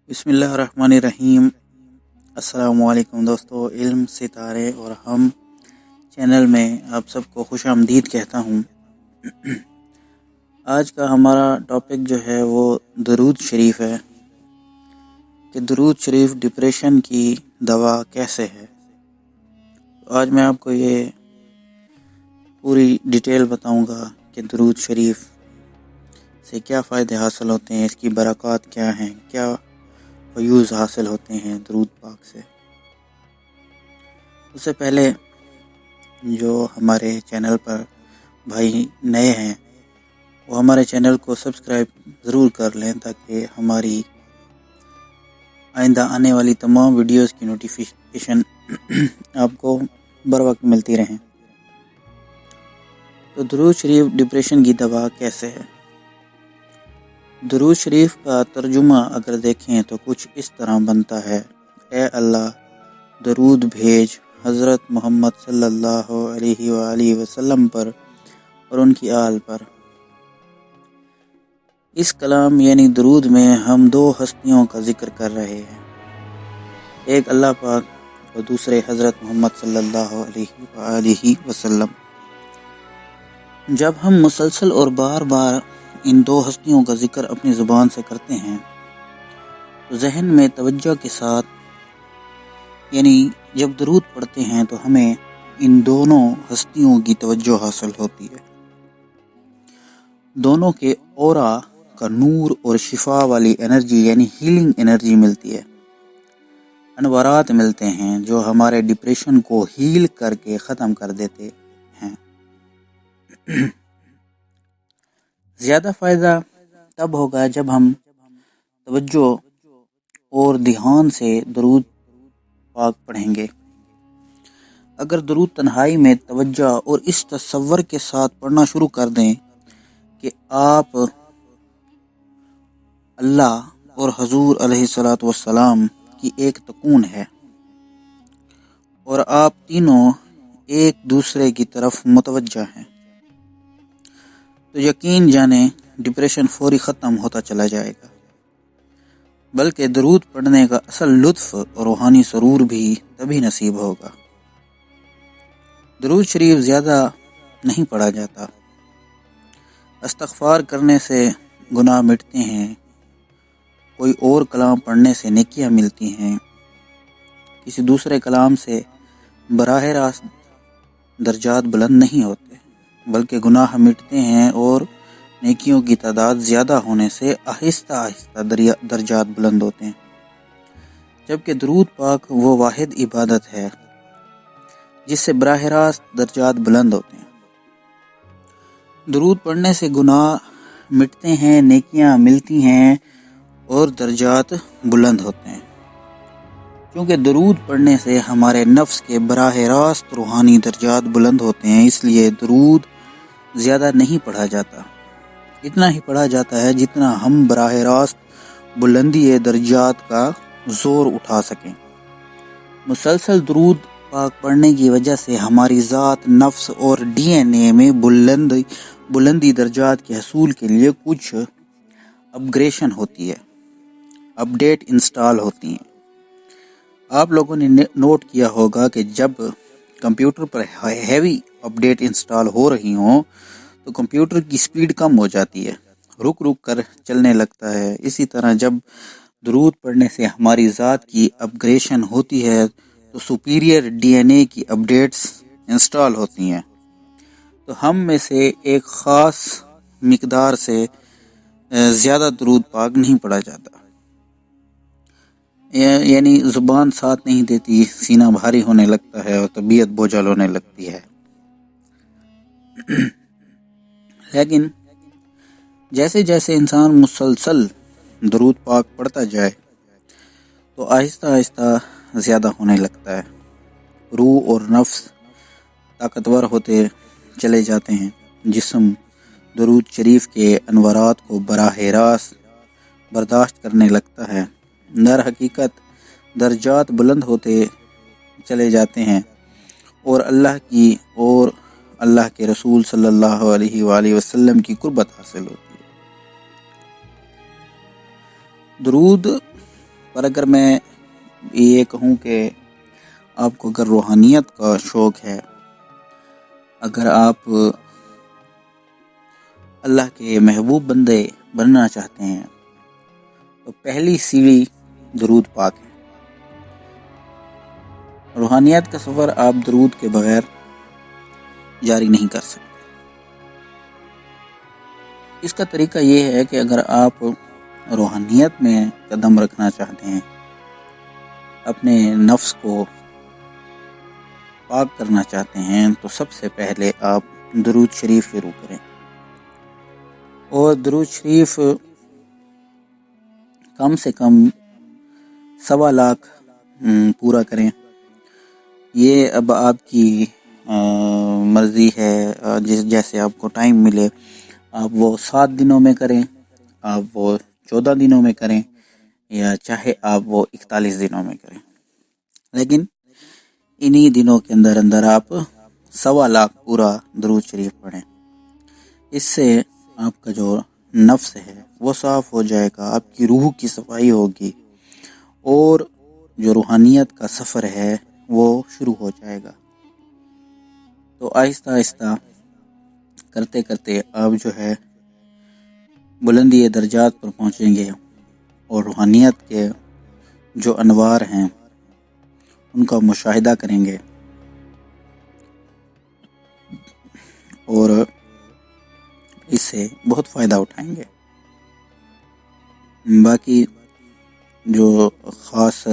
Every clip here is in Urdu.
بسم اللہ الرحمن الرحیم۔ السلام علیکم دوستو، علم ستارے اور ہم چینل میں آپ سب کو خوش آمدید کہتا ہوں۔ آج کا ہمارا ٹاپک جو ہے وہ درود شریف ہے کہ درود شریف ڈپریشن کی دوا کیسے ہے۔ آج میں آپ کو یہ پوری ڈیٹیل بتاؤں گا کہ درود شریف سے کیا فائدے حاصل ہوتے ہیں، اس کی برکات کیا ہیں، کیا فیوز حاصل ہوتے ہیں درود پاک سے۔ اس سے پہلے جو ہمارے چینل پر بھائی نئے ہیں وہ ہمارے چینل کو سبسکرائب ضرور کر لیں تاکہ ہماری آئندہ آنے والی تمام ویڈیوز کی نوٹیفیکیشن آپ کو بر وقت ملتی رہیں۔ تو درود شریف ڈپریشن کی دوا کیسے ہے۔ درود شریف کا ترجمہ اگر دیکھیں تو کچھ اس طرح بنتا ہے: اے اللہ درود بھیج حضرت محمد صلی اللہ علیہ وآلہ وسلم پر اور ان کی آل پر۔ اس کلام یعنی درود میں ہم دو ہستیوں کا ذکر کر رہے ہیں، ایک اللہ پاک اور دوسرے حضرت محمد صلی اللہ علیہ وآلہ وسلم۔ جب ہم مسلسل اور بار بار ان دو ہستیوں کا ذکر اپنی زبان سے کرتے ہیں تو ذہن میں توجہ کے ساتھ، یعنی جب درود پڑھتے ہیں تو ہمیں ان دونوں ہستیوں کی توجہ حاصل ہوتی ہے، دونوں کے اورا کا نور اور شفا والی انرجی یعنی ہیلنگ انرجی ملتی ہے، انوارات ملتے ہیں جو ہمارے ڈپریشن کو ہیل کر کے ختم کر دیتے ہیں۔ زیادہ فائدہ تب ہوگا جب ہم توجہ اور دھیان سے درود پاک پڑھیں گے۔ اگر درود تنہائی میں توجہ اور اس تصور کے ساتھ پڑھنا شروع کر دیں کہ آپ اللہ اور حضور علیہ الصلوۃ والسلام کی ایک تکون ہے اور آپ تینوں ایک دوسرے کی طرف متوجہ ہیں، تو یقین جانیں ڈپریشن فوری ختم ہوتا چلا جائے گا، بلکہ درود پڑھنے کا اصل لطف اور روحانی سرور بھی تبھی نصیب ہوگا۔ درود شریف زیادہ نہیں پڑھا جاتا، استغفار کرنے سے گناہ مٹتے ہیں، کوئی اور کلام پڑھنے سے نیکیاں ملتی ہیں، کسی دوسرے کلام سے براہ راست درجات بلند نہیں ہوتے، بلکہ گناہ مٹتے ہیں اور نیکیوں کی تعداد زیادہ ہونے سے آہستہ آہستہ درجات بلند ہوتے ہیں، جبکہ درود پاک وہ واحد عبادت ہے جس سے براہ راست درجات بلند ہوتے ہیں۔ درود پڑھنے سے گناہ مٹتے ہیں، نیکیاں ملتی ہیں اور درجات بلند ہوتے ہیں۔ کیونکہ درود پڑھنے سے ہمارے نفس کے براہ راست روحانی درجات بلند ہوتے ہیں، اس لیے درود زیادہ نہیں پڑھا جاتا، اتنا ہی پڑھا جاتا ہے جتنا ہم براہ راست بلندی درجات کا زور اٹھا سکیں۔ مسلسل درود پاک پڑھنے کی وجہ سے ہماری ذات، نفس اور ڈی این اے میں بلندی درجات کے حصول کے لیے کچھ اپگریشن ہوتی ہے، اپڈیٹ انسٹال ہوتی ہیں۔ آپ لوگوں نے نوٹ کیا ہوگا کہ جب کمپیوٹر پر ہیوی اپڈیٹ انسٹال ہو رہی ہوں تو کمپیوٹر کی سپیڈ کم ہو جاتی ہے، رک رک کر چلنے لگتا ہے۔ اسی طرح جب درود پڑھنے سے ہماری ذات کی اپگریشن ہوتی ہے تو سپیریئر ڈی این اے کی اپڈیٹس انسٹال ہوتی ہیں، تو ہم میں سے ایک خاص مقدار سے زیادہ درود پاک نہیں پڑھا جاتا، یعنی زبان ساتھ نہیں دیتی، سینہ بھاری ہونے لگتا ہے اور طبیعت بوجھل ہونے لگتی ہے۔ لیکن جیسے جیسے انسان مسلسل درود پاک پڑھتا جائے تو آہستہ آہستہ زیادہ ہونے لگتا ہے، روح اور نفس طاقتور ہوتے چلے جاتے ہیں، جسم درود شریف کے انوارات کو براہ راست برداشت کرنے لگتا ہے، در حقیقت درجات بلند ہوتے چلے جاتے ہیں اور اللہ کی اور اللہ کے رسول صلی اللہ علیہ وآلہ وسلم کی قربت حاصل ہوتی ہے۔ درود پر اگر میں یہ کہوں کہ آپ کو اگر روحانیت کا شوق ہے، اگر آپ اللہ کے محبوب بندے بننا چاہتے ہیں، تو پہلی سیڑھی درود پاک ہے۔ روحانیت کا سفر آپ درود کے بغیر جاری نہیں کر سکتے۔ اس کا طریقہ یہ ہے کہ اگر آپ روحانیت میں قدم رکھنا چاہتے ہیں، اپنے نفس کو پاک کرنا چاہتے ہیں، تو سب سے پہلے آپ درود شریف شروع کریں، اور درود شریف کم سے کم 1.25 لاکھ پورا کریں۔ یہ اب آپ کی مرضی ہے، جیسے آپ کو ٹائم ملے، آپ وہ 7 دنوں میں کریں، آپ وہ 14 دنوں میں کریں، یا چاہے آپ وہ 41 دنوں میں کریں، لیکن انہی دنوں کے اندر اندر آپ 1.25 لاکھ پورا درود شریف پڑھیں۔ اس سے آپ کا جو نفس ہے وہ صاف ہو جائے گا، آپ کی روح کی صفائی ہوگی، اور جو روحانیت کا سفر ہے وہ شروع ہو جائے گا۔ تو آہستہ آہستہ کرتے کرتے آپ جو ہے بلندی درجات پر پہنچیں گے، اور روحانیت کے جو انوار ہیں ان کا مشاہدہ کریں گے، اور اس سے بہت فائدہ اٹھائیں گے۔ باقی جو خاص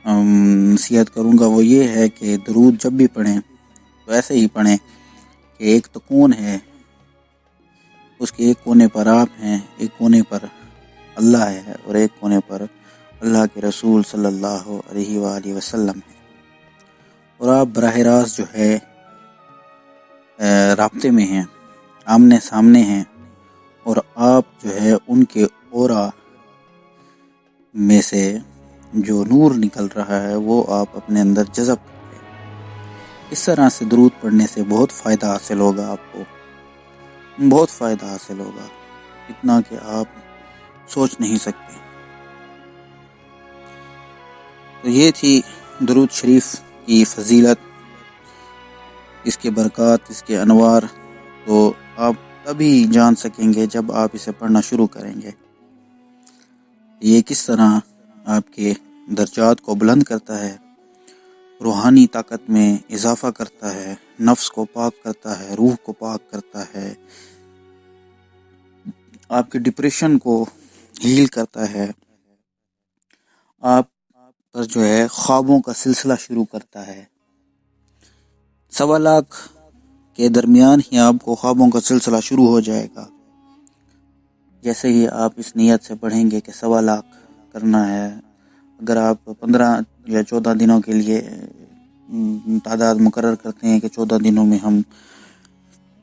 نصیحت کروں گا وہ یہ ہے کہ درود جب بھی پڑھیں تو ایسے ہی پڑھیں کہ ایک تو کون ہے، اس کے ایک کونے پر آپ ہیں، ایک کونے پر اللہ ہے، اور ایک کونے پر اللہ کے رسول صلی اللہ علیہ وآلہ وسلم ہے، اور آپ براہ راست جو ہے رابطے میں ہیں، آمنے سامنے ہیں، اور آپ جو ہے ان کے اورا میں سے جو نور نکل رہا ہے وہ آپ اپنے اندر جذب کرتے ہیں۔ اس طرح سے درود پڑھنے سے بہت فائدہ حاصل ہوگا، آپ کو بہت فائدہ حاصل ہوگا، اتنا کہ آپ سوچ نہیں سکتے۔ تو یہ تھی درود شریف کی فضیلت، اس کے برکات، اس کے انوار، تو آپ تبھی جان سکیں گے جب آپ اسے پڑھنا شروع کریں گے۔ یہ کس طرح آپ کے درجات کو بلند کرتا ہے، روحانی طاقت میں اضافہ کرتا ہے، نفس کو پاک کرتا ہے، روح کو پاک کرتا ہے، آپ کے ڈپریشن کو ہیل کرتا ہے، آپ پر جو ہے خوابوں کا سلسلہ شروع کرتا ہے۔ 1.25 لاکھ کے درمیان ہی آپ کو خوابوں کا سلسلہ شروع ہو جائے گا۔ جیسے ہی آپ اس نیت سے پڑھیں گے کہ 1.25 لاکھ کرنا ہے، اگر آپ 15 یا 14 دنوں کے لیے تعداد مقرر کرتے ہیں کہ 14 دنوں میں ہم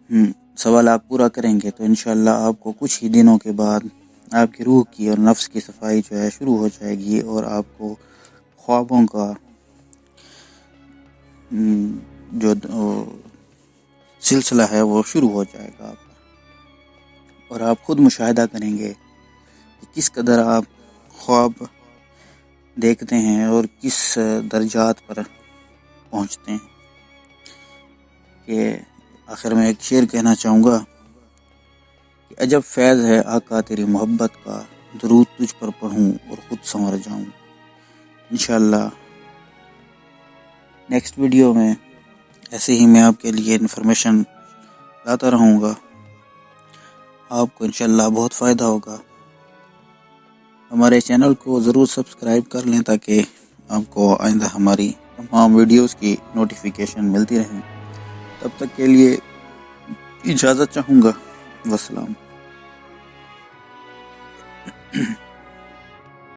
1.25 لاکھ پورا کریں گے، تو انشاءاللہ آپ کو کچھ ہی دنوں کے بعد آپ کی روح کی اور نفس کی صفائی جو ہے شروع ہو جائے گی، اور آپ کو خوابوں کا جو سلسلہ ہے وہ شروع ہو جائے گا آپ پر، اور آپ خود مشاہدہ کریں گے کہ کس قدر آپ خواب دیکھتے ہیں اور کس درجات پر پہنچتے ہیں۔ کہ آخر میں ایک شعر کہنا چاہوں گا کہ عجب فیض ہے آقا تیری محبت کا، درود تجھ پر پڑھوں اور خود سنور جاؤں۔ انشاءاللہ نیکسٹ ویڈیو میں ایسے ہی میں آپ کے لیے انفارمیشن لاتا رہوں گا، آپ کو انشاءاللہ بہت فائدہ ہوگا۔ ہمارے چینل کو ضرور سبسکرائب کر لیں تاکہ آپ کو آئندہ ہماری تمام ویڈیوز کی نوٹیفیکیشن ملتی رہیں۔ تب تک کے لیے اجازت چاہوں گا، والسلام۔